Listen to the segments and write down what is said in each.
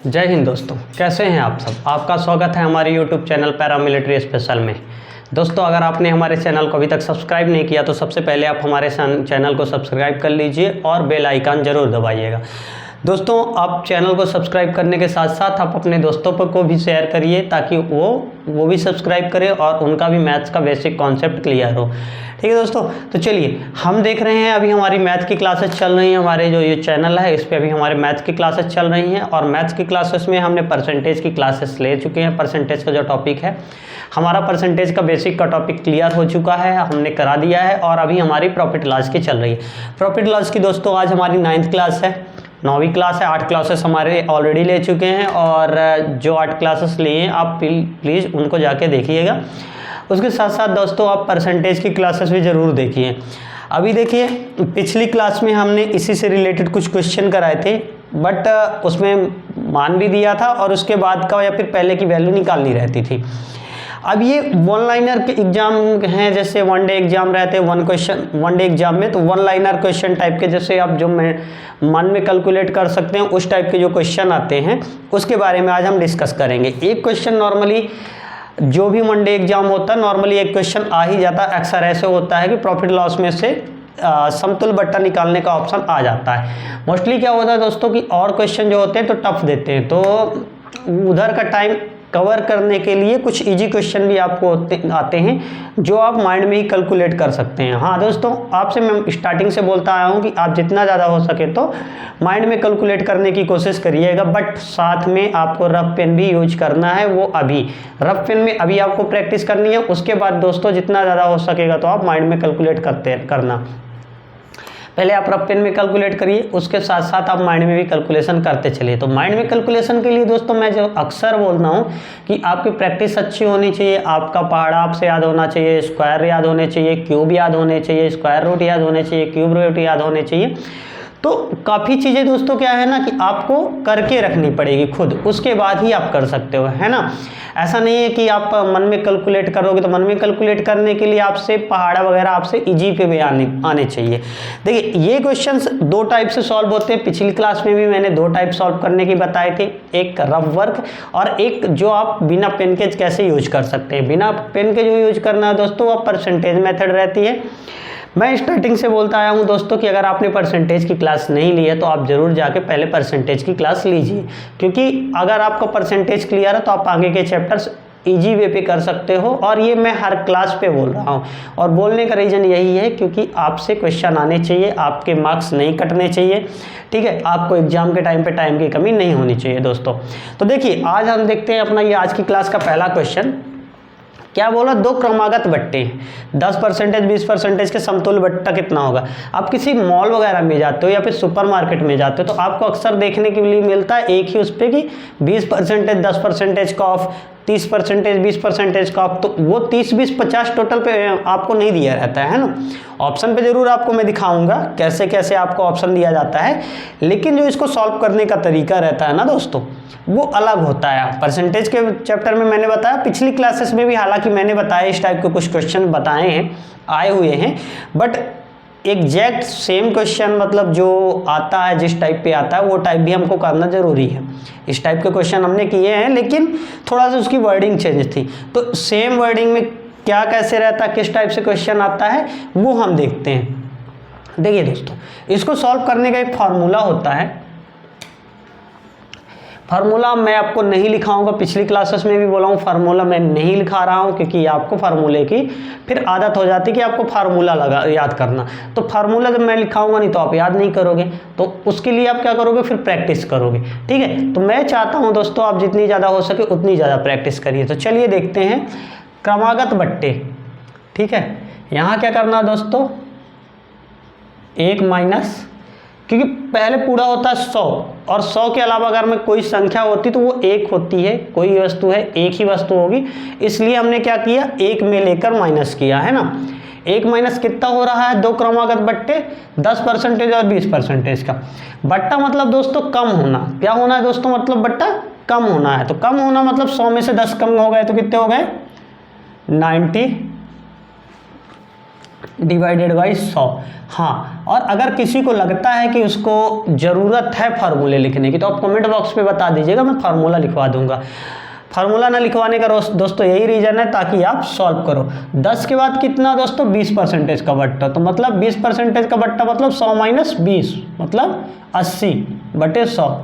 जय हिंद दोस्तों, कैसे हैं आप सब। आपका स्वागत है हमारे YouTube चैनल पैरामिलिट्री स्पेशल में। दोस्तों, अगर आपने हमारे चैनल को अभी तक सब्सक्राइब नहीं किया तो सबसे पहले आप हमारे चैनल को सब्सक्राइब कर लीजिए और बेल आइकन ज़रूर दबाइएगा। दोस्तों, आप चैनल को सब्सक्राइब करने के साथ साथ आप अपने दोस्तों पर को भी शेयर करिए ताकि वो भी सब्सक्राइब करें और उनका भी मैथ्स का बेसिक कॉन्सेप्ट क्लियर हो। ठीक है दोस्तों, तो चलिए हम देख रहे हैं अभी हमारी मैथ की क्लासेस चल रही हैं। हमारे जो ये चैनल है इस पर अभी हमारे मैथ्स की क्लासेस चल रही हैं और मैथ्स की क्लासेस में हमने परसेंटेज की क्लासेस ले चुके हैं। परसेंटेज का जो टॉपिक है, हमारा परसेंटेज का बेसिक का टॉपिक क्लियर हो चुका है, हमने करा दिया है और अभी हमारी प्रॉफिट लॉस की चल रही है। प्रॉफिट लॉस की दोस्तों आज हमारी 9th क्लास है, 9वीं क्लास है। 8 क्लासेस हमारे ऑलरेडी ले चुके हैं और जो 8 क्लासेस लिए हैं आप प्लीज़ उनको जाके देखिएगा। उसके साथ साथ दोस्तों आप परसेंटेज की क्लासेस भी ज़रूर देखिए। अभी देखिए, पिछली क्लास में हमने इसी से रिलेटेड कुछ क्वेश्चन कराए थे, बट उसमें मान भी दिया था और उसके बाद का या फिर पहले की वैल्यू निकालनी रहती थी। अब ये वन लाइनर के एग्जाम हैं, जैसे वन डे एग्जाम रहते हैं, वन डे एग्जाम में तो वन लाइनर क्वेश्चन टाइप के, जैसे आप जो मन में कैलकुलेट कर सकते हैं उस टाइप के जो क्वेश्चन आते हैं उसके बारे में आज हम डिस्कस करेंगे। एक क्वेश्चन नॉर्मली जो भी वन डे एग्जाम होता है नॉर्मली एक क्वेश्चन आ ही जाता है। अक्सर ऐसे होता है कि प्रॉफिट लॉस में से समतुल्य बट्टा निकालने का ऑप्शन आ जाता है। मोस्टली क्या होता है दोस्तों कि और क्वेश्चन जो होते हैं तो टफ देते हैं, तो उधर का टाइम कवर करने के लिए कुछ इजी क्वेश्चन भी आपको आते हैं जो आप माइंड में ही कैलकुलेट कर सकते हैं। हाँ दोस्तों, आपसे मैं स्टार्टिंग से बोलता आया हूँ कि आप जितना ज़्यादा हो सके तो माइंड में कैलकुलेट करने की कोशिश करिएगा, बट साथ में आपको रफ पेन भी यूज करना है। वो अभी रफ पेन में अभी आपको प्रैक्टिस करनी है, उसके बाद दोस्तों जितना ज़्यादा हो सकेगा तो आप माइंड में कैलकुलेट करना। पहले आप रफ पेन में कैलकुलेट करिए, उसके साथ साथ आप माइंड में भी कैलकुलेशन करते चलिए। तो माइंड में कैलकुलेशन के लिए दोस्तों मैं जो अक्सर बोलता हूँ कि आपकी प्रैक्टिस अच्छी होनी चाहिए, आपका पहाड़ा आपसे याद होना चाहिए, स्क्वायर याद होने चाहिए, क्यूब याद होने चाहिए, स्क्वायर रूट याद होने चाहिए, क्यूब रूट याद होने चाहिए। तो काफ़ी चीज़ें दोस्तों क्या है ना कि आपको करके रखनी पड़ेगी खुद, उसके बाद ही आप कर सकते हो, है ना। ऐसा नहीं है कि आप मन में कैलकुलेट करोगे, तो मन में कैलकुलेट करने के लिए आपसे पहाड़ा वगैरह आपसे इजी पे भी आने चाहिए। देखिए, ये क्वेश्चंस दो टाइप से सॉल्व होते हैं। पिछली क्लास में भी मैंने दो टाइप सॉल्व करने की बताए थे, एक रफ वर्क और एक जो आप बिना पेन के कैसे यूज कर सकते हैं। बिना पेन के जो यूज करना है दोस्तों वो परसेंटेज मेथड रहती है। मैं स्टार्टिंग से बोलता आया हूं दोस्तों कि अगर आपने परसेंटेज की क्लास नहीं ली है तो आप ज़रूर जाके पहले परसेंटेज की क्लास लीजिए, क्योंकि अगर आपका परसेंटेज क्लियर है तो आप आगे के चैप्टर्स इजी वे पे कर सकते हो। और ये मैं हर क्लास पे बोल रहा हूँ और बोलने का रीज़न यही है क्योंकि आपसे क्वेश्चन आने चाहिए, आपके मार्क्स नहीं कटने चाहिए। ठीक है, आपको एग्जाम के टाइम पे टाइम की कमी नहीं होनी चाहिए दोस्तों। तो देखिए, आज हम देखते हैं अपना ये आज की क्लास का पहला क्वेश्चन। क्या बोला, दो क्रमागत बट्टे 10%, 20% के समतुल्य बट्टा कितना होगा। आप किसी मॉल वगैरह में जाते हो या फिर सुपरमार्केट में जाते हो तो आपको अक्सर देखने के लिए मिलता है एक ही उस पर कि 20%, 10% का ऑफ, 30%, 20% का ऑफ। तो वो 30, 20, 50 टोटल पे आपको नहीं दिया रहता है ना। ऑप्शन पे जरूर आपको मैं दिखाऊंगा कैसे कैसे आपको ऑप्शन दिया जाता है, लेकिन जो इसको सॉल्व करने का तरीका रहता है ना दोस्तों वो अलग होता है। परसेंटेज के चैप्टर में मैंने बताया, पिछली क्लासेस में भी हालांकि मैंने बताया इस टाइप के कुछ क्वेश्चन बताए हैं, आए हुए हैं, बट एग्जैक्ट सेम क्वेश्चन मतलब जो आता है जिस टाइप पे आता है वो टाइप भी हमको करना जरूरी है। इस टाइप के क्वेश्चन हमने किए हैं लेकिन थोड़ा सा उसकी वर्डिंग चेंज थी, तो सेम वर्डिंग में क्या कैसे रहता है, किस टाइप से क्वेश्चन आता है वो हम देखते हैं। देखिए दोस्तों, इसको सॉल्व करने का एक फार्मूला होता है। फार्मूला मैं आपको नहीं लिखाऊंगा, पिछली क्लासेस में भी बोला हूँ फार्मूला मैं नहीं लिखा रहा हूँ क्योंकि आपको फार्मूले की फिर आदत हो जाती है कि आपको फार्मूला याद करना। तो फार्मूला जब मैं लिखाऊंगा नहीं तो आप याद नहीं करोगे, तो उसके लिए आप क्या करोगे, फिर प्रैक्टिस करोगे। ठीक है, तो मैं चाहता हूँ दोस्तों आप जितनी ज़्यादा हो सके उतनी ज़्यादा प्रैक्टिस करिए। तो चलिए देखते हैं क्रमागत बट्टे। ठीक है, यहाँ क्या करना है दोस्तों, 1 माइनस, क्योंकि पहले पूरा होता है 100 और 100 के अलावा अगर मैं कोई संख्या होती तो वो 1 होती है, कोई वस्तु है एक ही वस्तु होगी, इसलिए हमने क्या किया 1 में लेकर माइनस किया, है ना। 1 माइनस कितना हो रहा है, दो क्रमागत बट्टे 10% और 20% का। बट्टा मतलब दोस्तों कम होना, क्या होना है दोस्तों, मतलब बट्टा कम होना है। तो कम होना मतलब 100 में से 10 कम हो गए तो कितने हो गए, 90। Divided by 100। हाँ, और अगर किसी को लगता है कि उसको ज़रूरत है फार्मूले लिखने की तो आप कमेंट बॉक्स पे बता दीजिएगा, मैं फार्मूला लिखवा दूंगा। फार्मूला ना लिखवाने का दोस्तों यही रीज़न है ताकि आप सॉल्व करो। 10 के बाद कितना दोस्तों 20% का बट्टा, तो मतलब 20% का बट्टा मतलब 100 माइनस 20 मतलब 80/100,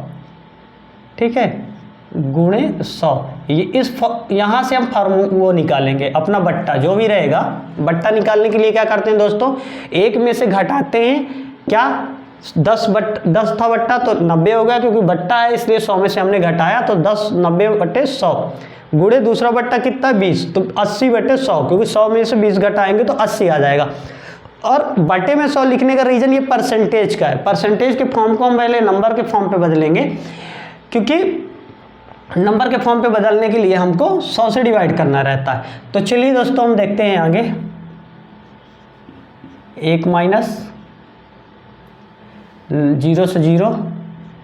ठीक है, गुणे 100। ये यहाँ से हम वो निकालेंगे अपना बट्टा जो भी रहेगा। बट्टा निकालने के लिए क्या करते हैं दोस्तों, एक में से घटाते हैं क्या, 10 था बट्टा तो 90 हो गया, क्योंकि बट्टा है इसलिए 100 में से हमने घटाया तो 10 90/100 गुणे दूसरा बट्टा कितना 20 तो 80/100, क्योंकि 100 में से 20 घटाएंगे तो 80 आ जाएगा। और बटे में 100 लिखने का रीज़न ये परसेंटेज का है। परसेंटेज के फॉर्म को हम पहले नंबर के फॉर्म पे बदलेंगे, क्योंकि नंबर के फॉर्म पे बदलने के लिए हमको 100 से डिवाइड करना रहता है। तो चलिए दोस्तों हम देखते हैं आगे। 1 माइनस 0 से 0,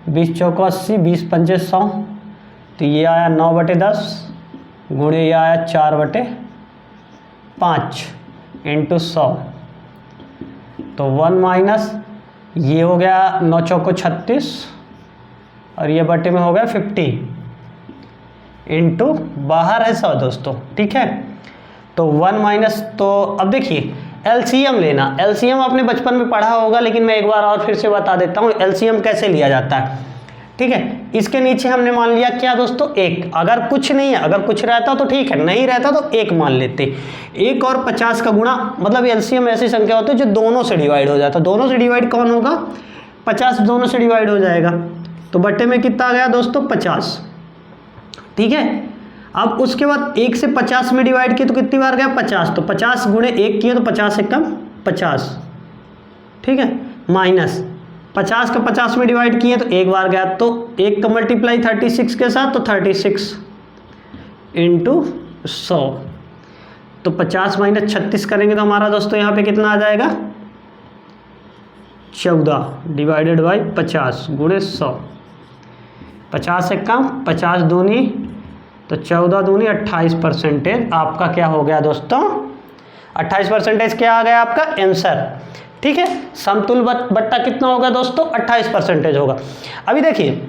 20 चौको 80, 20 पंचे 100, तो ये आया 9/10 गुणे ये आया 4/5 इंटू 100, तो 1 माइनस ये हो गया 9 चौको 36 और ये बटे में हो गया 50 इंटू बाहर है 100 दोस्तों, ठीक है। तो 1 माइनस, तो अब देखिए एलसीएम लेना, एलसीएम आपने बचपन में पढ़ा होगा लेकिन मैं एक बार और फिर से बता देता हूँ एलसीएम कैसे लिया जाता है, ठीक है। इसके नीचे हमने मान लिया क्या दोस्तों 1, अगर कुछ नहीं है, अगर कुछ रहता तो ठीक है, नहीं रहता तो 1 मान लेते। 1 और 50 का गुणा, मतलब एलसीएम ऐसी संख्या होती है जो दोनों से डिवाइड हो जाता है। दोनों से डिवाइड कौन होगा, 50 दोनों से डिवाइड हो जाएगा, तो बट्टे में कितना आ गया दोस्तों 50, ठीक है। अब उसके बाद 1 से 50 में डिवाइड किया तो कितनी बार गया 50, तो 50 गुणे 1 किए तो 50 1 50, ठीक है, माइनस 50 का 50 में डिवाइड किए तो एक बार गया, तो 1 का मल्टीप्लाई 36 के साथ तो 36 इंटू 100, तो 50 माइनस 36 करेंगे तो हमारा दोस्तों यहाँ पे कितना आ जाएगा 14 डिवाइडेड बाई 50 गुणे 100। 50 से कम 50 दूनी तो 14 दूनी 28% आपका क्या हो गया दोस्तों 28% क्या आ गया आपका आंसर, ठीक है। समतुल बट्टा कितना होगा दोस्तों 28% होगा। अभी देखिए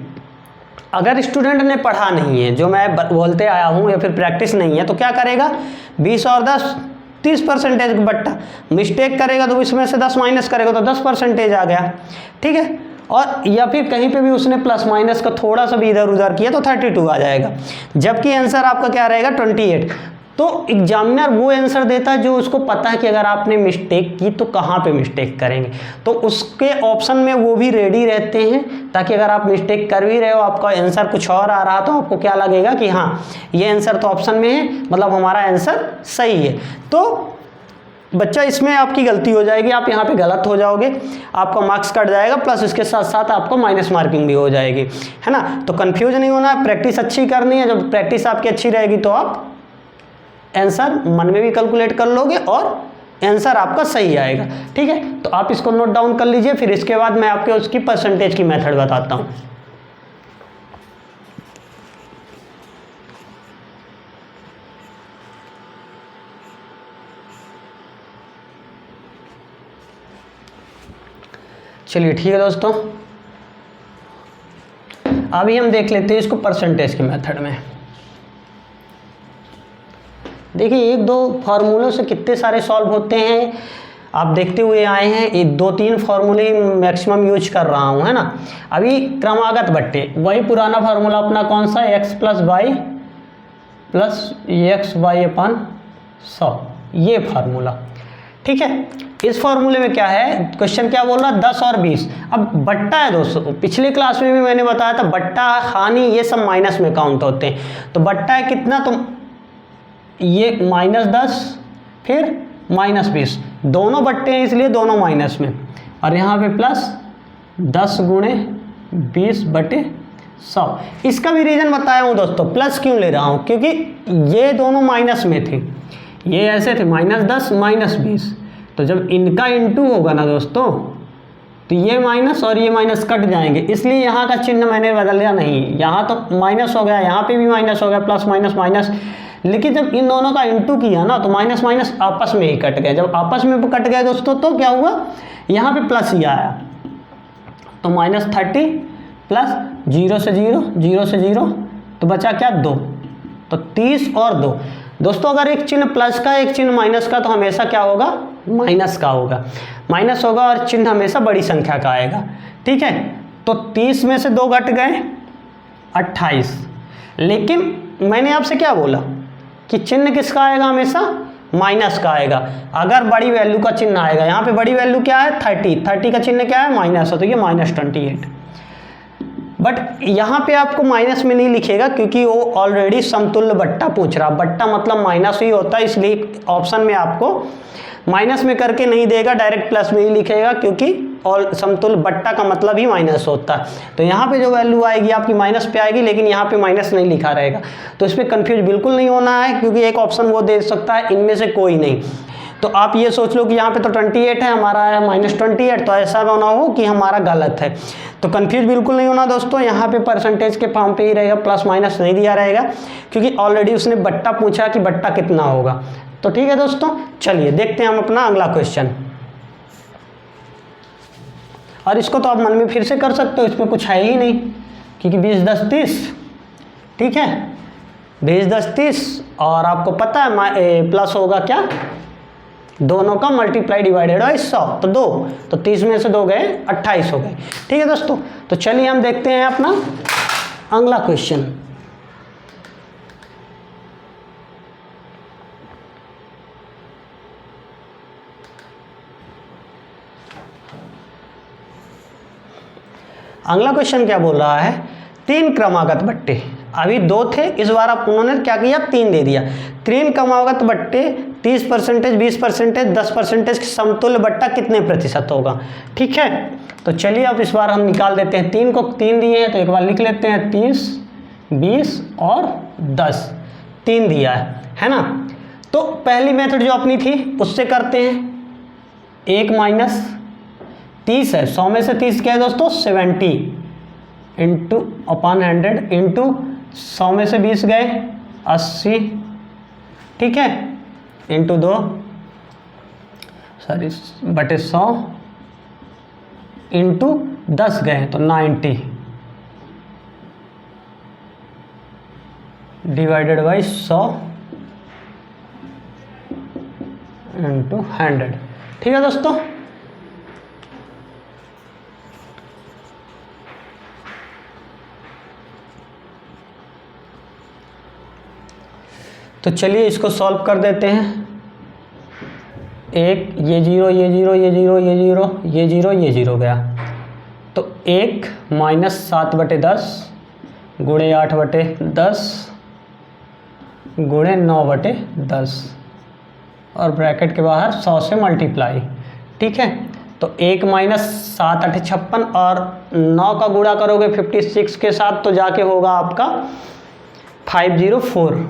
अगर स्टूडेंट ने पढ़ा नहीं है, जो मैं बोलते आया हूँ, या फिर प्रैक्टिस नहीं है, तो क्या करेगा 20 और 10 30% बट्टा, मिस्टेक करेगा तो इसमें से 10 माइनस करेगा तो 10% आ गया, ठीक है। और या फिर कहीं पे भी उसने प्लस माइनस का थोड़ा सा भी इधर उधर किया तो 32 आ जाएगा, जबकि आंसर आपका क्या रहेगा 28। तो एग्जामिनर वो आंसर देता है जो उसको पता है कि अगर आपने मिस्टेक की तो कहाँ पे मिस्टेक करेंगे, तो उसके ऑप्शन में वो भी रेडी रहते हैं, ताकि अगर आप मिस्टेक कर भी रहे हो, आपका आंसर कुछ और आ रहा तो आपको क्या लगेगा कि हाँ ये आंसर तो ऑप्शन में है, मतलब हमारा आंसर सही है। तो बच्चा इसमें आपकी गलती हो जाएगी, आप यहाँ पे गलत हो जाओगे, आपका मार्क्स कट जाएगा, प्लस इसके साथ साथ आपको माइनस मार्किंग भी हो जाएगी, है ना। तो कंफ्यूज नहीं होना है, प्रैक्टिस अच्छी करनी है। जब प्रैक्टिस आपकी अच्छी रहेगी तो आप आंसर मन में भी कैलकुलेट कर लोगे और आंसर आपका सही आएगा, ठीक है। तो आप इसको नोट डाउन कर लीजिए, फिर इसके बाद मैं आपके उसकी परसेंटेज की मेथड बताता हूँ। चलिए ठीक है दोस्तों, अभी हम देख लेते हैं इसको परसेंटेज के मेथड में। देखिए 1-2 फार्मूलों से कितने सारे सॉल्व होते हैं आप देखते हुए आए हैं। ये 2-3 फार्मूले मैक्सिमम यूज कर रहा हूँ, है ना। अभी क्रमागत बट्टे, वही पुराना फार्मूला अपना कौन सा x + y + xy/100, ये फार्मूला, ठीक है। इस फॉर्मूले में क्या है, क्वेश्चन क्या बोल रहा है 10 और 20। अब बट्टा है दोस्तों, पिछली क्लास में भी मैंने बताया था बट्टा हानि ये सब माइनस में काउंट होते हैं। तो बट्टा है कितना, तो ये -10 फिर -20, दोनों बट्टे हैं इसलिए दोनों माइनस में, और यहाँ पे प्लस 10 गुणे 20/100। इसका भी रीज़न बताया हूँ दोस्तों, प्लस क्यों ले रहा हूँ, क्योंकि ये दोनों माइनस में थे, ये ऐसे थे -10 -20, तो जब इनका इंटू होगा ना दोस्तों तो ये माइनस और ये माइनस कट जाएंगे, इसलिए यहाँ का चिन्ह मैंने बदल दिया नहीं, यहाँ तो माइनस हो गया, यहाँ पे भी माइनस हो गया, प्लस माइनस माइनस, लेकिन जब इन दोनों का इंटू किया ना तो माइनस माइनस आपस में ही कट गए। जब आपस में कट गए दोस्तों तो क्या हुआ, यहाँ पे प्लस ही आया, तो -30 प्लस 0 से 0, 0 से 0, तो बचा क्या 2, तो 30 और 2। दोस्तों अगर एक चिन्ह प्लस का एक चिन्ह माइनस का तो हमेशा क्या होगा, माइनस का होगा, माइनस होगा और चिन्ह हमेशा बड़ी संख्या का आएगा। ठीक है, तो 30 में से 2 घट गए 28। लेकिन मैंने आपसे क्या बोला कि चिन्ह किसका आएगा, हमेशा माइनस का आएगा। अगर बड़ी वैल्यू का चिन्ह आएगा, यहाँ पे बड़ी वैल्यू क्या है 30 का चिन्ह क्या है माइनस है, तो ये -28। बट यहाँ पे आपको माइनस में नहीं लिखेगा क्योंकि वो ऑलरेडी समतुल्य बट्टा पूछ रहा, बट्टा मतलब माइनस ही होता है, इसलिए ऑप्शन में आपको माइनस में करके नहीं देगा, डायरेक्ट प्लस में ही लिखेगा क्योंकि और समतुल्य बट्टा का मतलब ही माइनस होता है। तो यहाँ पे जो वैल्यू आएगी आपकी माइनस पे आएगी, लेकिन यहाँ पे माइनस नहीं लिखा रहेगा। तो इस पर कन्फ्यूज बिल्कुल नहीं होना है क्योंकि एक ऑप्शन वो दे सकता है, इनमें से कोई नहीं। तो आप ये सोच लो कि यहाँ पे तो 28 है, हमारा है -28, तो ऐसा ना हो कि हमारा गलत है। तो कंफ्यूज बिल्कुल नहीं होना दोस्तों, यहाँ पे परसेंटेज के फॉर्म पे ही रहेगा, प्लस माइनस नहीं दिया रहेगा क्योंकि ऑलरेडी उसने बट्टा पूछा कि बट्टा कितना होगा। तो ठीक है दोस्तों, चलिए देखते हैं हम अपना अगला क्वेश्चन। और इसको तो आप मन में फिर से कर सकते हो, इसमें कुछ है ही नहीं क्योंकि 20 10 30, ठीक है 20 10 30, और आपको पता है प्लस होगा क्या, दोनों का मल्टीप्लाई डिवाइडेड बाई 100, तो 2, तो 30 में से 2 गए 28 हो गए। ठीक है दोस्तों, तो चलिए हम देखते हैं अपना अगला क्वेश्चन। अगला क्वेश्चन क्या बोल रहा है, 3 क्रमागत बट्टे, अभी 2 थे, इस बार आप उन्होंने क्या किया 3 दे दिया। 3 क्रमागत बट्टे 30%, 20%, 10% समतुल्य बट्टा कितने प्रतिशत होगा। ठीक है, तो चलिए अब इस बार हम निकाल देते हैं। 3 को 3 दिए हैं तो एक बार लिख लेते हैं, 30, 20 और 10, 3 दिया है ना। तो पहली मेथड जो अपनी थी उससे करते हैं, 1 माइनस 30 है, 100 में से 30 क्या है दोस्तों 70 इंटू अपॉन 100 इंटू 100 में से 20 गए 80, ठीक है, इंटू 2 सॉरी बटे 100 इंटू 10 गए तो 90 डिवाइडेड बाई 100 इंटू 100। ठीक है दोस्तों, तो चलिए इसको सॉल्व कर देते हैं। एक ये 0 ये 0 ये 0 ये 0 ये 0 ये 0 गया, तो 1 माइनस 7/10 गुणे 8/10 गुणे 9/10 और ब्रैकेट के बाहर 100 से मल्टीप्लाई। ठीक है, तो 1 माइनस 7 8 56 और 9 का गुणा करोगे 56 के साथ तो जाके होगा आपका 504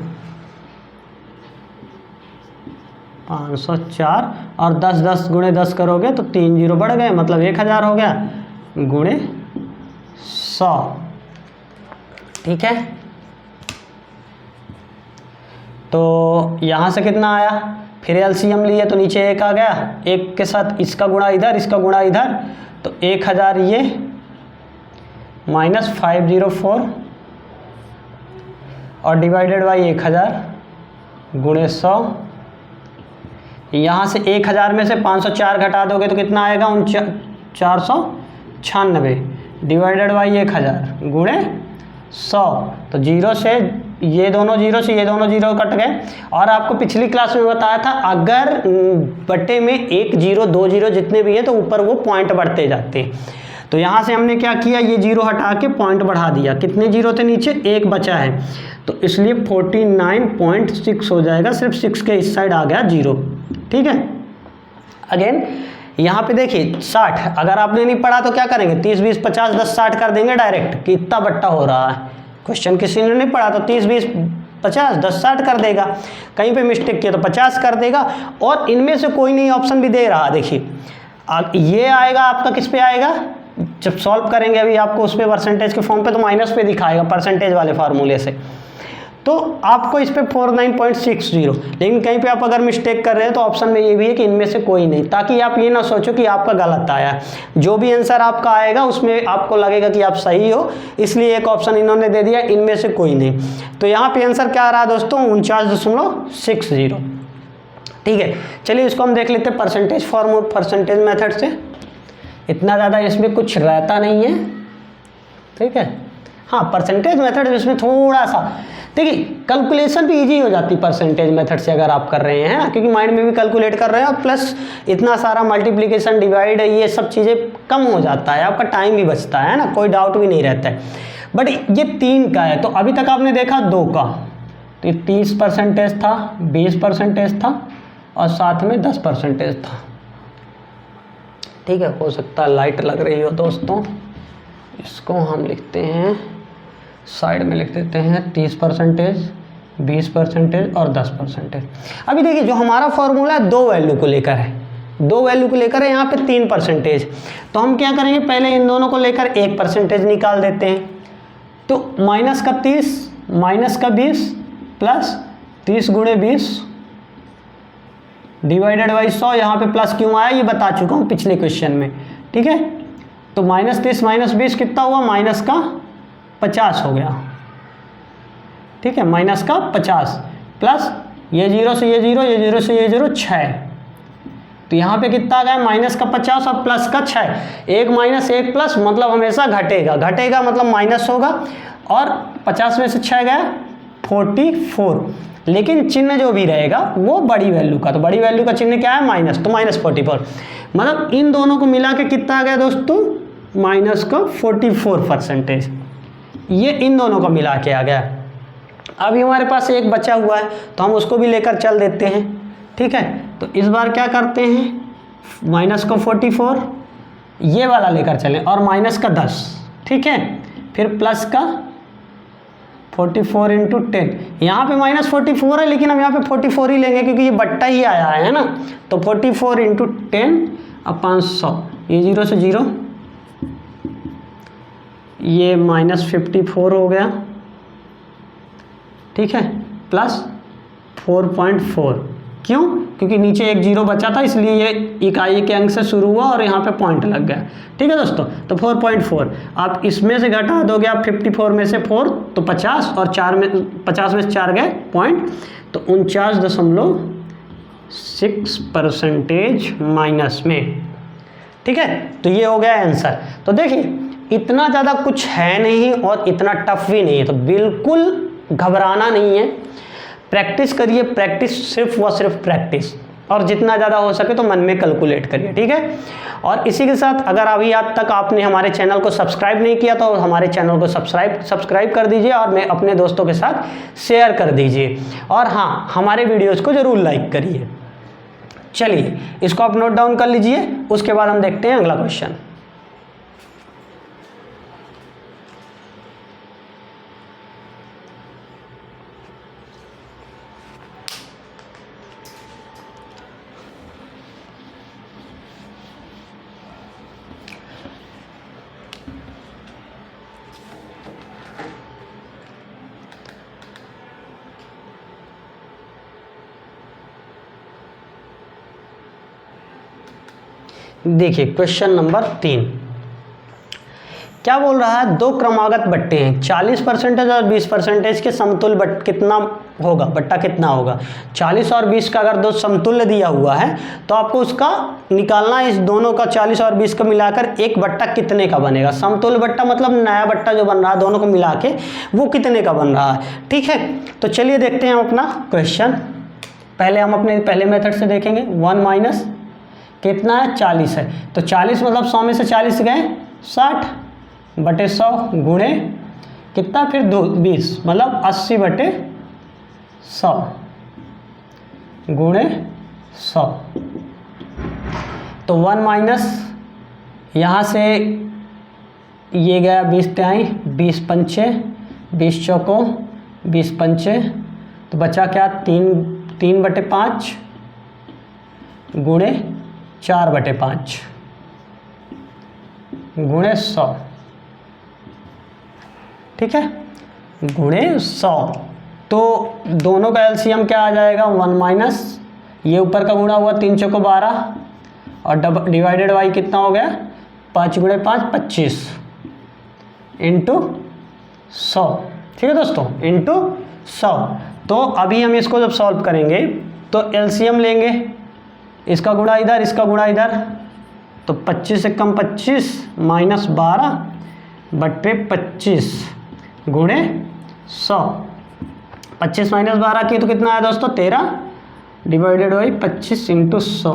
504 और 10 10 गुणे 10 करोगे तो 3 0 बढ़ गए, मतलब 1000 हो गया गुणे 100। ठीक है, तो यहाँ से कितना आया, फिर एलसीएम लिए तो नीचे 1 आ गया, 1 के साथ इसका गुणा इधर इसका गुणा इधर, तो 1000 ये माइनस 504 और डिवाइडेड बाई 1000 गुणे 100। यहाँ से 1000 में से 504 घटा दोगे तो कितना आएगा 496 डिवाइडेड बाई 1000 गुणे 100, तो 0 से ये दोनों 0 से ये दोनों 0 कट गए। और आपको पिछली क्लास में बताया था अगर बट्टे में 1 0 2 0 जितने भी हैं तो ऊपर वो पॉइंट बढ़ते जाते हैं। तो यहाँ से हमने क्या किया, ये 0 हटा के पॉइंट बढ़ा दिया, कितने 0 थे नीचे 1 बचा है, तो इसलिए 49.6 हो जाएगा, सिर्फ 6 के इस साइड आ गया 0। ठीक है, अगेन यहाँ पे देखिए 60, अगर आपने नहीं पढ़ा तो क्या करेंगे 30 20 50 10 60 कर देंगे डायरेक्ट कि इतना बट्टा हो रहा है। क्वेश्चन किसी ने नहीं पढ़ा तो 30 20 50 10 60 कर देगा, कहीं पे मिस्टेक किया तो 50 कर देगा। और इनमें से कोई नहीं ऑप्शन भी दे रहा, देखिए ये आएगा आपका किस पे आएगा, जब सॉल्व करेंगे अभी आपको उस पर परसेंटेज के फॉर्म पे तो माइनस पे दिखाएगा परसेंटेज वाले फार्मूले से। तो आपको इस पे 49.60, लेकिन कहीं पे आप अगर मिस्टेक कर रहे हैं तो ऑप्शन में ये भी है कि इनमें से कोई नहीं, ताकि आप ये ना सोचो कि आपका गलत आया। जो भी आंसर आपका आएगा उसमें आपको लगेगा कि आप सही हो, इसलिए एक ऑप्शन इन्होंने दे दिया इनमें से कोई नहीं। तो यहाँ पे आंसर क्या आ रहा है दोस्तों, 49.60। ठीक है, चलिए इसको हम देख लेते हैं परसेंटेज फॉर्म, परसेंटेज मेथड से। इतना ज़्यादा इसमें कुछ रहता नहीं है, ठीक है। हाँ, परसेंटेज मेथड इसमें थोड़ा सा, देखिए कैलकुलेशन भी इजी हो जाती है परसेंटेज मेथड से अगर आप कर रहे हैं, क्योंकि माइंड में भी कैलकुलेट कर रहे हैं, और प्लस इतना सारा मल्टीप्लिकेशन डिवाइड ये सब चीज़ें कम हो जाता है, आपका टाइम भी बचता है ना, कोई डाउट भी नहीं रहता है। बट ये 3 का है, तो अभी तक आपने देखा 2 का, तो 30% था, 20% था और साथ में 10% था। ठीक है, हो सकता है लाइट लग रही हो दोस्तों, इसको हम लिखते हैं साइड में, लिख देते हैं 30%, 20% और 10%। अभी देखिए जो हमारा फॉर्मूला है 2 वैल्यू को लेकर है, 2 वैल्यू को लेकर है, यहाँ पे 3%। तो हम क्या करेंगे, पहले इन दोनों को लेकर 1% निकाल देते हैं। तो माइनस का 30 माइनस का 20 प्लस 30 गुणे 20 डिवाइडेड बाई 100। यहाँ पे प्लस क्यों आया ये बता चुका हूँ पिछले क्वेश्चन में, ठीक है। तो -30 - 20 कितना हुआ, माइनस का 50 हो गया, ठीक है, माइनस का 50 प्लस ये 0 से ये 0, ये 0 से ये 0, 6। तो यहाँ पे कितना आ गया, माइनस का 50 और प्लस का 6। 1 माइनस 1 प्लस मतलब हमेशा घटेगा, घटेगा मतलब माइनस होगा, और 50 में से 6 गया 44, लेकिन चिन्ह जो भी रहेगा वो बड़ी वैल्यू का, तो बड़ी वैल्यू का चिन्ह क्या है, माइनस, तो -44। मतलब इन दोनों को मिला के कितना आ गया दोस्तों, माइनस का 44%। ये इन दोनों का मिला के आ गया। अभी हमारे पास एक बचा हुआ है तो हम उसको भी लेकर चल देते हैं, ठीक है। तो इस बार क्या करते हैं, माइनस का 44 ये वाला लेकर चलें और माइनस का 10, ठीक है, फिर प्लस का 44 × 10। यहाँ पे -44 है लेकिन हम यहाँ पे 44 ही लेंगे क्योंकि ये बट्टा ही आया है ना। तो 44 × 10/100, ये 0 से 0, ये -54 हो गया, ठीक है, प्लस 4.4। क्यों, क्योंकि नीचे एक 0 बचा था इसलिए ये इकाई के अंक से शुरू हुआ और यहाँ पे पॉइंट लग गया, ठीक है दोस्तों। तो 4.4 आप इसमें से घटा दोगे आप 54 में से 4 तो 50, और 50 में से 4 गए पॉइंट, तो 49.6% माइनस में, ठीक है। तो ये हो गया आंसर। तो देखिए इतना ज़्यादा कुछ है नहीं और इतना टफ भी नहीं है, तो बिल्कुल घबराना नहीं है। प्रैक्टिस करिए, प्रैक्टिस, सिर्फ व सिर्फ प्रैक्टिस, और जितना ज़्यादा हो सके तो मन में कैलकुलेट करिए, ठीक है। और इसी के साथ अगर अभी आज तक आपने हमारे चैनल को सब्सक्राइब नहीं किया तो हमारे चैनल को सब्सक्राइब कर दीजिए और मैं अपने दोस्तों के साथ शेयर कर दीजिए, और हाँ हमारे वीडियोज़ को ज़रूर लाइक करिए। चलिए इसको आप नोट डाउन कर लीजिए, उसके बाद हम देखते हैं अगला क्वेश्चन। देखिए क्वेश्चन नंबर 3 क्या बोल रहा है, 2 क्रमागत बट्टे हैं, 40% और 20% के समतुल्य कितना होगा, बट्टा कितना होगा। 40 और 20 का अगर 2 समतुल्य दिया हुआ है तो आपको उसका निकालना है, इस दोनों का 40 और 20 का मिलाकर एक बट्टा कितने का बनेगा। समतुल्य बट्टा मतलब नया बट्टा जो बन रहा है दोनों को मिला के वो कितने का बन रहा है, ठीक है। तो चलिए देखते हैं हम अपना क्वेश्चन। पहले हम अपने पहले मेथड से देखेंगे। 1 माइनस कितना है, 40 है, तो 40 मतलब 100 में से 40 गए 60 बटे 100 गुणे कितना, फिर 20 मतलब 80/100 गुणे 100। तो 1 माइनस यहाँ से ये गया 20 तिहाई, 20 पंचे, 20 चौको, 20 पंचे, तो बचा क्या, 3/5 गुणे 4/5 गुणे 100, ठीक है, गुणे 100। तो दोनों का एलसीएम क्या आ जाएगा 1 माइनस ये ऊपर का गुणा हुआ 3 चौको 12 और डिवाइडेड बाई कितना हो गया 5 गुणे 5 25 इंटू 100। ठीक है दोस्तों, इंटू 100। तो अभी हम इसको जब सॉल्व करेंगे तो एलसीएम लेंगे, इसका गुणा इधर इसका गुणा इधर, तो 25 से कम 25 माइनस 12 बट्टे 25 गुणे 100। 25 माइनस 12 की तो कितना आया दोस्तों 13 डिवाइडेड बाई 25 इंटू 100।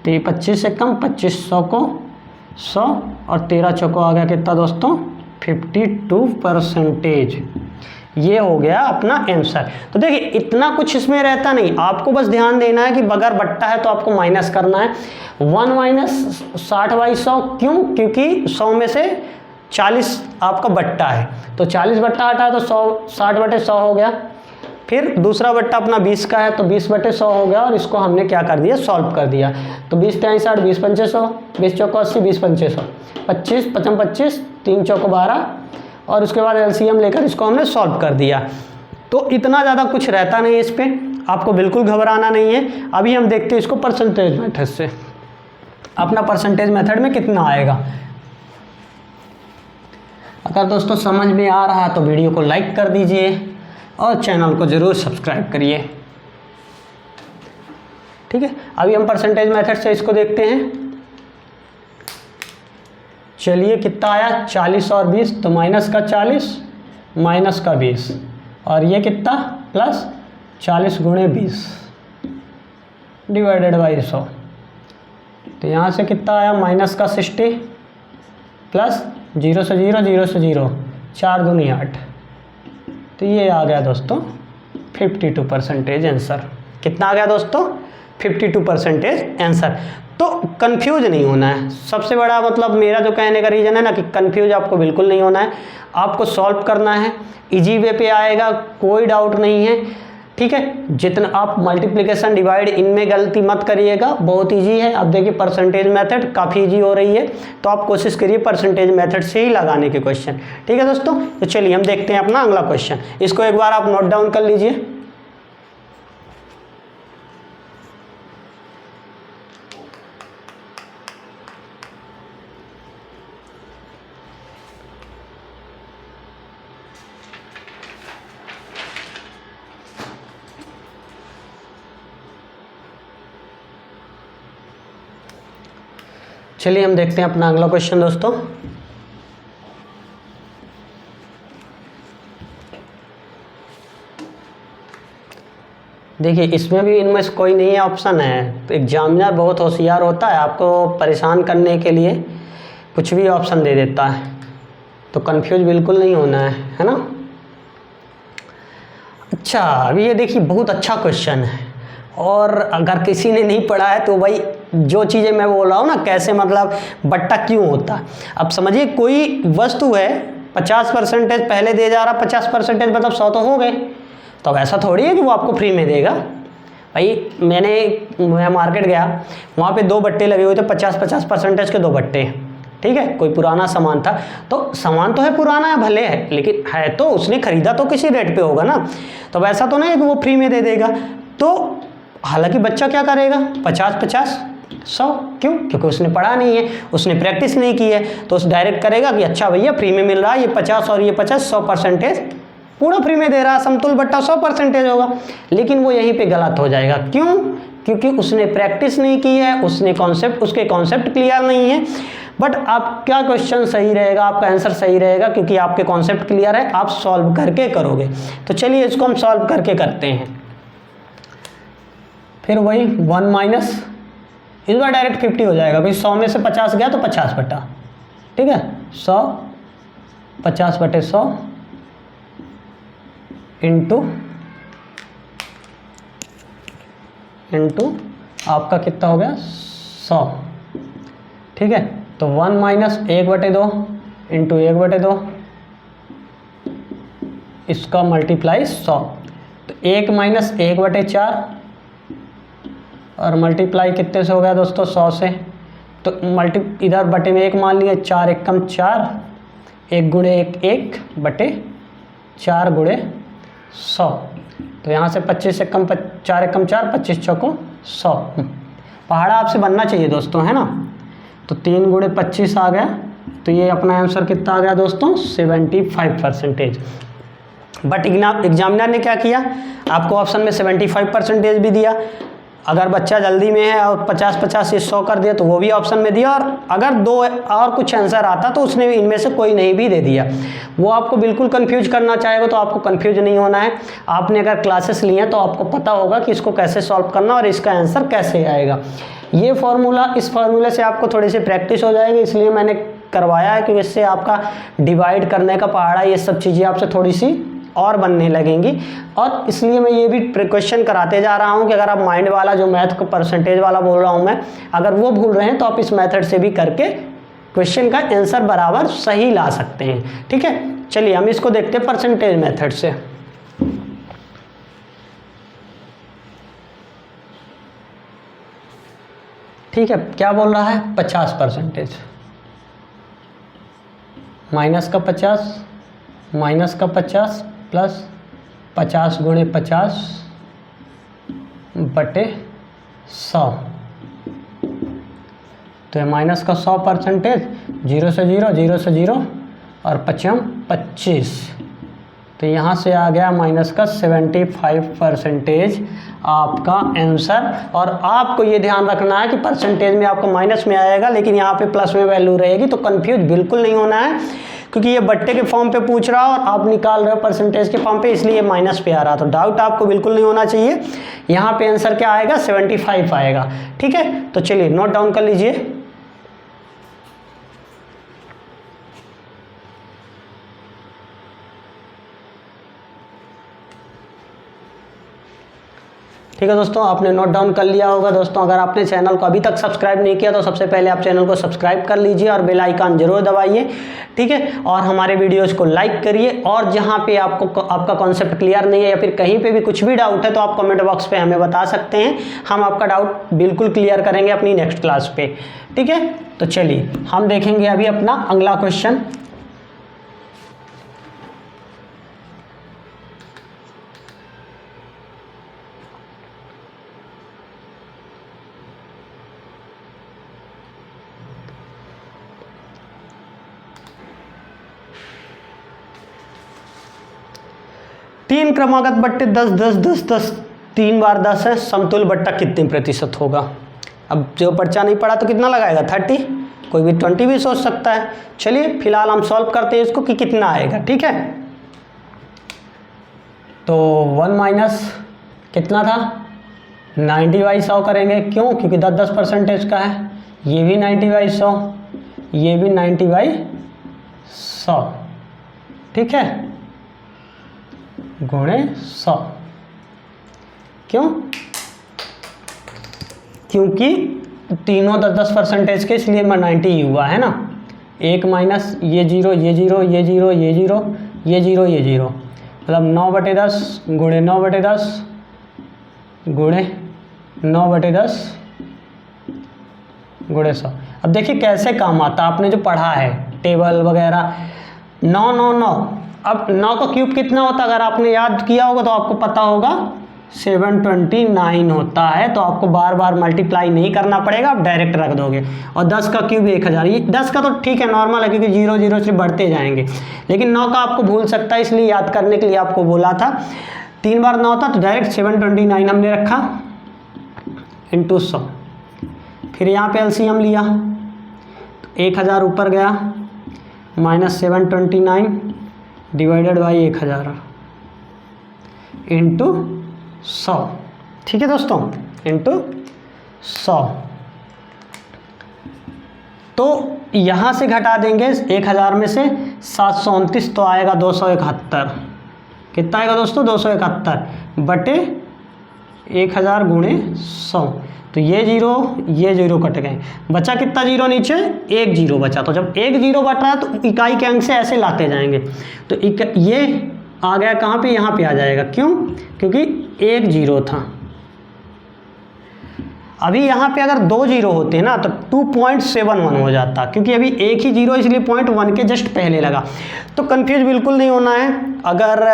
तो 25 से कम 25 100 को 100 और 13 चौको आ गया कितना दोस्तों 52%। ये हो गया अपना आंसर। तो देखिए इतना कुछ इसमें रहता नहीं, आपको बस ध्यान देना है कि अगर बट्टा है तो आपको माइनस करना है। 1 माइनस 60/100 क्यों? क्योंकि 100 में से 40 आपका बट्टा है, तो 40 बट्टा हटा तो 60/100 हो गया। फिर दूसरा बट्टा अपना 20 का है तो 20/100 हो गया और इसको हमने क्या कर दिया सॉल्व कर दिया। तो 20 × 60 20 × 500 20 चौको 80 20 × 500 25 55 25 3 चौको 12 और उसके बाद एलसीएम लेकर इसको हमने सॉल्व कर दिया। तो इतना ज़्यादा कुछ रहता नहीं है इस पर, आपको बिल्कुल घबराना नहीं है। अभी हम देखते हैं इसको परसेंटेज मेथड से, अपना परसेंटेज मेथड में कितना आएगा। अगर दोस्तों समझ में आ रहा है तो वीडियो को लाइक कर दीजिए और चैनल को ज़रूर सब्सक्राइब करिए। ठीक है, अभी हम परसेंटेज मेथड से इसको देखते हैं। चलिए कितना आया 40 और 20, तो माइनस का 40 माइनस का 20 और ये कितना प्लस 40 गुणे 20 डिवाइडेड बाई 100। तो यहाँ से कितना आया माइनस का 60 प्लस 0 से 0 0 से 0 4 दूनी 8। तो ये आ गया दोस्तों 52% आंसर। कितना आ गया दोस्तों 52% आंसर। तो कंफ्यूज नहीं होना है, सबसे बड़ा मतलब मेरा जो कहने का रीज़न है ना कि कंफ्यूज आपको बिल्कुल नहीं होना है, आपको सॉल्व करना है, इजी वे पे आएगा, कोई डाउट नहीं है। ठीक है, जितना आप मल्टीप्लिकेशन डिवाइड इनमें गलती मत करिएगा, बहुत इजी है। अब देखिए परसेंटेज मेथड काफ़ी इजी हो रही है, तो आप कोशिश करिए परसेंटेज मेथड से ही लगाने के क्वेश्चन। ठीक है दोस्तों, तो चलिए हम देखते हैं अपना अगला क्वेश्चन। इसको एक बार आप नोट डाउन कर लीजिए। चलिए हम देखते हैं अपना अगला क्वेश्चन दोस्तों। देखिए इसमें भी इनमें से कोई नहीं है ऑप्शन है, तो एग्जामिनर बहुत होशियार होता है, आपको परेशान करने के लिए कुछ भी ऑप्शन दे देता है, तो कंफ्यूज बिल्कुल नहीं होना है ना। अच्छा अभी ये देखिए बहुत अच्छा क्वेश्चन है, और अगर किसी ने नहीं पढ़ा है तो भाई जो चीज़ें मैं बोल रहा हूँ ना कैसे मतलब बट्टा क्यों होता है। अब समझिए कोई वस्तु है 50% पहले दे जा रहा, 50% मतलब 100 तो हो गए, तो ऐसा थोड़ी है कि वो आपको फ्री में देगा। भाई मैं मार्केट गया, वहाँ पे 2 बट्टे लगे हुए थे, 50-50% के 2 बट्टे। ठीक है, कोई पुराना सामान था, तो सामान तो है पुराना है भले है, लेकिन है तो उसने खरीदा तो किसी रेट पे होगा ना, तो वैसा तो नहीं है कि वो फ्री में दे देगा। तो हालांकि बच्चा क्या करेगा 50-50 100, क्यों? क्योंकि उसने पढ़ा नहीं है, उसने प्रैक्टिस नहीं की है, तो उस डायरेक्ट करेगा कि अच्छा भैया फ्री में मिल रहा है, ये 50 और ये 50 100% पूरा फ्री में दे रहा है, समतुल बट्टा 100% होगा। लेकिन वो यहीं पे गलत हो जाएगा, क्यों? क्योंकि उसने प्रैक्टिस नहीं की है, उसके कॉन्सेप्ट क्लियर नहीं है। बट आपका क्वेश्चन सही रहेगा, आपका आंसर सही रहेगा, क्योंकि आपके कॉन्सेप्ट क्लियर है, आप सॉल्व करके करोगे। तो चलिए इसको हम सॉल्व करके करते हैं। फिर वही 1 माइनस, इस बार डायरेक्ट 50 हो जाएगा, क्योंकि 100 में से 50 गया तो 50 बटा। ठीक है, 100 50/100 इंटू आपका कितना हो गया 100। ठीक है, तो 1 माइनस 1/2 इंटू 1/2, इसका मल्टीप्लाई 100, तो 1 माइनस 1/4 और मल्टीप्लाई कितने से हो गया दोस्तों 100 से, तो इधर बटे में 1 मान लिया, 4 एकम 4, 1 गुणे 1 1 बटे 4 गुणे 100। तो यहाँ से 25 से कम 4 एकम 4, 25 चौको 100। पहाड़ा आपसे बनना चाहिए दोस्तों, है ना। तो 3 गुणे 25 आ गया। तो ये अपना आंसर कितना आ गया दोस्तों, 75%। बट एग्जामिनर ने क्या किया, आपको ऑप्शन में 75% भी दिया। अगर बच्चा जल्दी में है और 50-50 से 100 कर दिया तो वो भी ऑप्शन में दिया, और अगर 2 और कुछ आंसर आता तो उसने इनमें से कोई नहीं भी दे दिया। वो आपको बिल्कुल कंफ्यूज करना चाहेगा, तो आपको कंफ्यूज नहीं होना है। आपने अगर क्लासेस लिए हैं तो आपको पता होगा कि इसको कैसे सॉल्व करना और इसका आंसर कैसे आएगा। ये फार्मूला, इस फार्मूले से आपको थोड़ी सी प्रैक्टिस हो जाएगी, इसलिए मैंने करवाया है कि इससे आपका डिवाइड करने का, पहाड़ा, ये सब चीज़ें आपसे थोड़ी सी और बनने लगेंगी। और इसलिए मैं ये भी क्वेश्चन कराते जा रहा हूँ कि अगर आप माइंड वाला जो मैथ को परसेंटेज वाला बोल रहा हूँ मैं, अगर वो भूल रहे हैं तो आप इस मेथड से भी करके क्वेश्चन का आंसर बराबर सही ला सकते हैं। ठीक है, चलिए हम इसको देखते हैं परसेंटेज मेथड से। ठीक है, क्या बोल रहा है, 50%, माइनस का 50 माइनस का 50 प्लस 50 गुणे 50 बटे 100। तो ये माइनस का 100%, 0 से 0, 0 से 0 और 25। तो यहाँ से आ गया माइनस का 75% आपका आंसर। और आपको ये ध्यान रखना है कि परसेंटेज में आपको माइनस में आएगा, लेकिन यहाँ पे प्लस में वैल्यू रहेगी, तो कंफ्यूज बिल्कुल नहीं होना है, क्योंकि ये बट्टे के फॉर्म पे पूछ रहा और आप निकाल रहे हो परसेंटेज के फॉर्म पे, इसलिए माइनस पे आ रहा। तो डाउट आपको बिल्कुल नहीं होना चाहिए। यहाँ पे आंसर क्या आएगा, 75 आएगा। ठीक है, तो चलिए नोट डाउन कर लीजिए। ठीक है दोस्तों, आपने नोट डाउन कर लिया होगा। दोस्तों अगर आपने चैनल को अभी तक सब्सक्राइब नहीं किया तो सबसे पहले आप चैनल को सब्सक्राइब कर लीजिए और बेल आइकन जरूर दबाइए। ठीक है, और हमारे वीडियोज़ को लाइक करिए। और जहाँ पे आपको आपका कॉन्सेप्ट क्लियर नहीं है या फिर कहीं पे भी कुछ भी डाउट है तो आप कमेंट बॉक्स पे हमें बता सकते हैं, हम आपका डाउट बिल्कुल क्लियर करेंगे अपनी नेक्स्ट क्लास पे। ठीक है, तो चलिए हम देखेंगे अभी अपना अगला क्वेश्चन। तीन क्रमागत बट्टे 10 10 10 10 3 बार 10 है, समतुल्य बट्टा कितने प्रतिशत होगा। अब जो पर्चा नहीं पड़ा तो कितना लगाएगा, 30, कोई भी 20 भी सोच सकता है। चलिए फिलहाल हम सॉल्व करते हैं इसको कि कितना आएगा। ठीक है, तो 1 माइनस कितना था, 90/100 करेंगे। क्यों, क्योंकि 10% का है। ये भी 90/100, ये भी 90/100। ठीक है, गुणे 100। क्यों, क्योंकि तीनों 10% के, इसलिए 90 हुआ है ना। 1 माइनस ये 0, ये 0, ये 0, ये 0, ये 0, ये 0, मतलब 9/10 गुणे 9/10 गुणे 9/10 गुणे 100। अब देखिए कैसे काम आता, आपने जो पढ़ा है टेबल वगैरह, 9 9 9। अब 9 का क्यूब कितना होता है, अगर आपने याद किया होगा तो आपको पता होगा 729 होता है। तो आपको बार बार मल्टीप्लाई नहीं करना पड़ेगा, आप डायरेक्ट रख दोगे। और 10 का क्यूब 1000। ये 10 का तो ठीक है, नॉर्मल है, क्योंकि 0 0 से बढ़ते जाएंगे। लेकिन 9 का आपको भूल सकता है, इसलिए याद करने के लिए आपको बोला था। 3 बार 9 था तो डायरेक्ट 729 हमने रखा इंटू 100। फिर यहाँ पे एलसीएम लिया तो 1000 ऊपर गया, माइनस 729 डिवाइडेड बाई 1000 इंटू 100। ठीक है दोस्तों, इंटू 100। तो यहाँ से घटा देंगे 1000 में से 729, तो आएगा 271। कितना आएगा दोस्तों, 271 बटे 1000 गुणे 100। तो ये 0 कट गए, बचा कितना 0 नीचे, 1 0 बचा। तो जब 1 0 बच रहा है तो इकाई के अंक से ऐसे लाते जाएंगे। तो ये आ गया कहाँ पे, यहाँ पे आ जाएगा। क्यों, क्योंकि 1 0 था। अभी यहाँ पे अगर 2 0 होते ना तो 2.71 हो जाता, क्योंकि अभी एक ही 0 इसलिए 0.1 के जस्ट पहले लगा। तो कंफ्यूज बिल्कुल नहीं होना है। अगर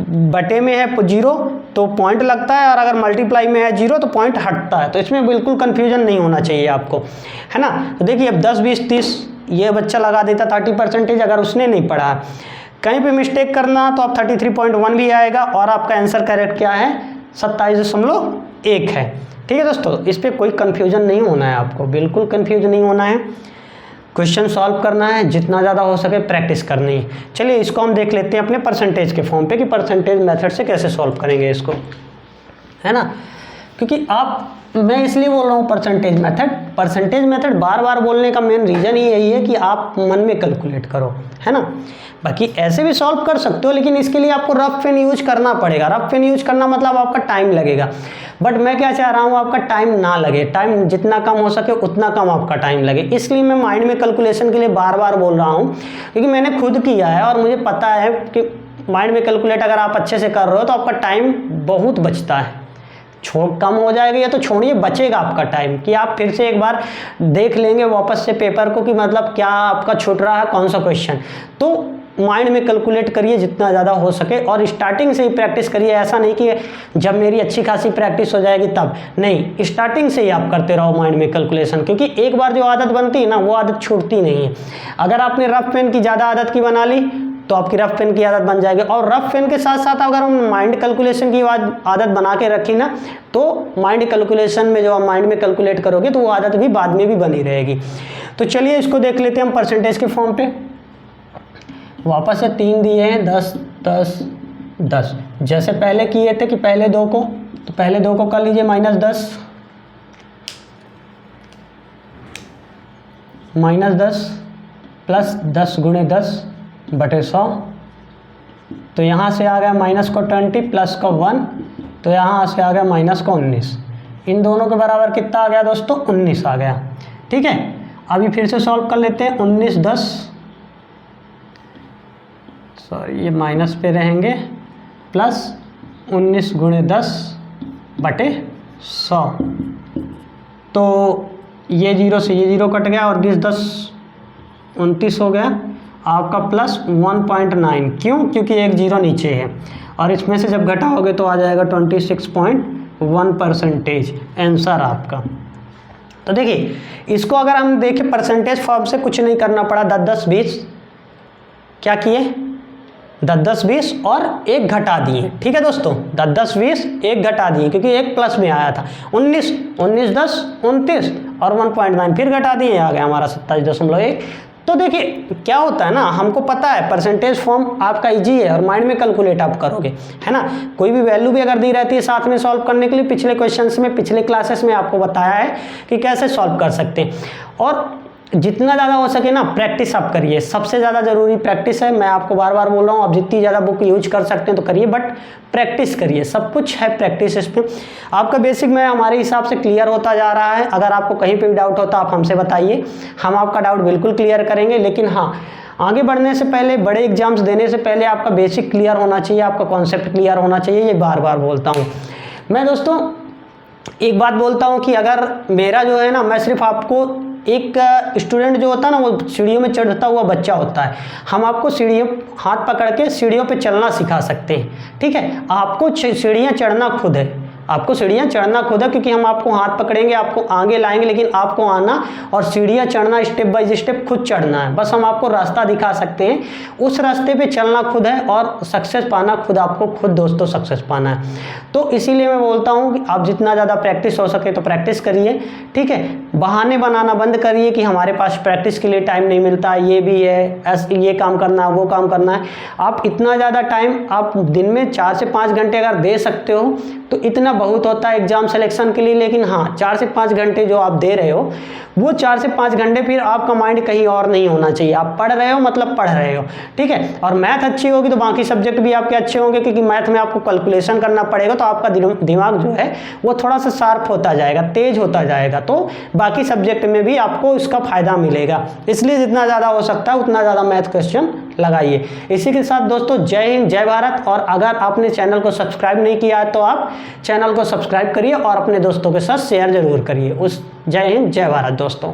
बटे में है 0 तो पॉइंट लगता है, और अगर मल्टीप्लाई में है 0 तो पॉइंट हटता है। तो इसमें बिल्कुल कन्फ्यूजन नहीं होना चाहिए आपको, है ना। तो देखिए अब 10, 20, 30 ये बच्चा लगा देता 30% अगर उसने नहीं पढ़ा। कहीं पे मिस्टेक करना तो आप 33.1 भी आएगा, और आपका आंसर करेक्ट क्या है 27.1 है। ठीक है दोस्तों, इस पर कोई कन्फ्यूजन नहीं होना है आपको, बिल्कुल कन्फ्यूज नहीं होना है। क्वेश्चन सॉल्व करना है, जितना ज़्यादा हो सके प्रैक्टिस करनी है। चलिए इसको हम देख लेते हैं अपने परसेंटेज के फॉर्म पे कि परसेंटेज मेथड से कैसे सॉल्व करेंगे इसको, है ना। क्योंकि मैं इसलिए बोल रहा हूँ परसेंटेज मेथड बार बार बोलने का मेन रीज़न ही यही है कि आप मन में कैलकुलेट करो, है ना। बाकी ऐसे भी सॉल्व कर सकते हो, लेकिन इसके लिए आपको रफ पेन यूज करना पड़ेगा। रफ पेन यूज करना मतलब आपका टाइम लगेगा, बट मैं क्या चाह रहा हूँ आपका टाइम ना लगे, टाइम जितना कम हो सके उतना कम आपका टाइम लगे। इसलिए मैं माइंड में कैलकुलेशन के लिए बार बार बोल रहा हूँ, क्योंकि मैंने खुद किया है और मुझे पता है कि माइंड में कैलकुलेट अगर आप अच्छे से कर रहे हो तो आपका टाइम बहुत बचता है। कम हो जाएगा या तो छोड़िए, बचेगा आपका टाइम कि आप फिर से एक बार देख लेंगे वापस से पेपर को कि मतलब क्या आपका छूट रहा है, कौन सा क्वेश्चन। तो माइंड में कैलकुलेट करिए जितना ज़्यादा हो सके, और स्टार्टिंग से ही प्रैक्टिस करिए। ऐसा नहीं कि जब मेरी अच्छी खासी प्रैक्टिस हो जाएगी तब, नहीं, स्टार्टिंग से ही आप करते रहो माइंड में कैलकुलेशन, क्योंकि एक बार जो आदत बनती है ना वो आदत छूटती नहीं है। अगर आपने रफ पेन की ज़्यादा आदत की बना ली तो आपकी रफ पेन की आदत बन जाएगी, और रफ पेन के साथ साथ अगर हम माइंड कैलकुलेशन की आदत बना के रखी ना तो माइंड कैलकुलेशन में जो आप माइंड में कैलकुलेट करोगे तो वो आदत भी बाद में भी बनी रहेगी। तो चलिए इसको देख लेते हैं हम परसेंटेज के फॉर्म पे। वापस से 3 दिए हैं, 10, 10, 10। जैसे पहले किए थे कि पहले 2 को, तो पहले 2 को कर लीजिए -10, -10 प्लस 10 × 10 बटे 100। तो यहाँ से आ गया माइनस को 20 प्लस को 1, तो यहाँ से आ गया माइनस को 19। इन दोनों के बराबर कितना आ गया दोस्तों, 19 आ गया। ठीक है, अभी फिर से सॉल्व कर लेते हैं। 19, 10, सॉरी ये माइनस पे रहेंगे, प्लस 19 × 10 बटे 100। तो ये 0 से ये 0 कट गया, और 20, 10, 29 हो गया आपका, प्लस 1.9। क्यों? क्योंकि एक 0 नीचे है, और इसमें से जब घटाओगे तो आ जाएगा 26.1% आंसर आपका। तो देखिए इसको अगर हम देखें परसेंटेज फॉर्म से, कुछ नहीं करना पड़ा। 10, 10, 20 क्या किए, 10, 10, 20 और 1 घटा दिए। ठीक है दोस्तों, 10, 10, 20 1 घटा दिए, क्योंकि 1 प्लस में आया था। 19, 19, 10, 29 और 1.9 फिर घटा दिए, आ गया हमारा 27.1। तो देखिए क्या होता है ना, हमको पता है परसेंटेज फॉर्म आपका इजी है और माइंड में कैलकुलेट आप करोगे, है ना। कोई भी वैल्यू भी अगर दी रहती है साथ में सॉल्व करने के लिए, पिछले क्वेश्चंस में, पिछले क्लासेस में आपको बताया है कि कैसे सॉल्व कर सकते हैं। और जितना ज़्यादा हो सके ना प्रैक्टिस आप करिए, सबसे ज़्यादा ज़रूरी प्रैक्टिस है। मैं आपको बार बार बोल रहा हूँ, आप जितनी ज़्यादा बुक यूज कर सकते हैं तो करिए, बट प्रैक्टिस करिए, सब कुछ है प्रैक्टिस। इसमें आपका बेसिक में हमारे हिसाब से क्लियर होता जा रहा है। अगर आपको कहीं पे भी डाउट होता आप हमसे बताइए, हम आपका डाउट बिल्कुल क्लियर करेंगे। लेकिन हाँ, आगे बढ़ने से पहले, बड़े एग्जाम्स देने से पहले आपका बेसिक क्लियर होना चाहिए, आपका कॉन्सेप्ट क्लियर होना चाहिए। ये बार बार बोलता हूँ मैं दोस्तों। एक बात बोलता हूँ कि अगर मेरा जो है ना, मैं सिर्फ आपको, एक स्टूडेंट जो होता है ना वो सीढ़ियों में चढ़ता हुआ बच्चा होता है, हम आपको सीढ़ियों, हाथ पकड़ के सीढ़ियों पे चलना सिखा सकते हैं। ठीक है, आपको सीढ़ियाँ चढ़ना खुद है, आपको सीढ़ियाँ चढ़ना खुद है, क्योंकि हम आपको हाथ पकड़ेंगे, आपको आगे लाएंगे, लेकिन आपको आना और सीढ़ियाँ चढ़ना स्टेप बाय स्टेप खुद चढ़ना है। बस हम आपको रास्ता दिखा सकते हैं, उस रास्ते पे चलना खुद है, और सक्सेस पाना खुद, आपको खुद दोस्तों सक्सेस पाना है। तो इसीलिए मैं बोलता हूँ कि आप जितना ज़्यादा प्रैक्टिस हो सके तो प्रैक्टिस करिए। ठीक है, बहाने बनाना बंद करिए कि हमारे पास प्रैक्टिस के लिए टाइम नहीं मिलता, ये भी है, ये काम करना है, वो काम करना है। आप इतना ज़्यादा टाइम आप दिन में 4 से 5 घंटे अगर दे सकते हो तो इतना बहुत होता है एग्जाम सिलेक्शन के लिए। लेकिन हाँ, 4 से 5 घंटे जो आप दे रहे हो, वो 4 से 5 घंटे फिर आपका माइंड कहीं और नहीं होना चाहिए। आप पढ़ रहे हो मतलब पढ़ रहे हो। ठीक है, और मैथ अच्छी होगी तो बाकी सब्जेक्ट भी आपके अच्छे होंगे, क्योंकि मैथ में आपको कैलकुलेशन करना पड़ेगा, तो आपका दिमाग जो है वो थोड़ा सा शार्प होता जाएगा, तेज होता जाएगा, तो बाकी सब्जेक्ट में भी आपको इसका फायदा मिलेगा। इसलिए जितना ज़्यादा हो सकता है उतना ज़्यादा मैथ क्वेश्चन लगाइए। इसी के साथ दोस्तों, जय हिंद, जय भारत। और अगर आपने चैनल को सब्सक्राइब नहीं किया है तो आप चैनल को सब्सक्राइब करिए और अपने दोस्तों के साथ शेयर जरूर करिए। जय हिंद, जय भारत दोस्तों।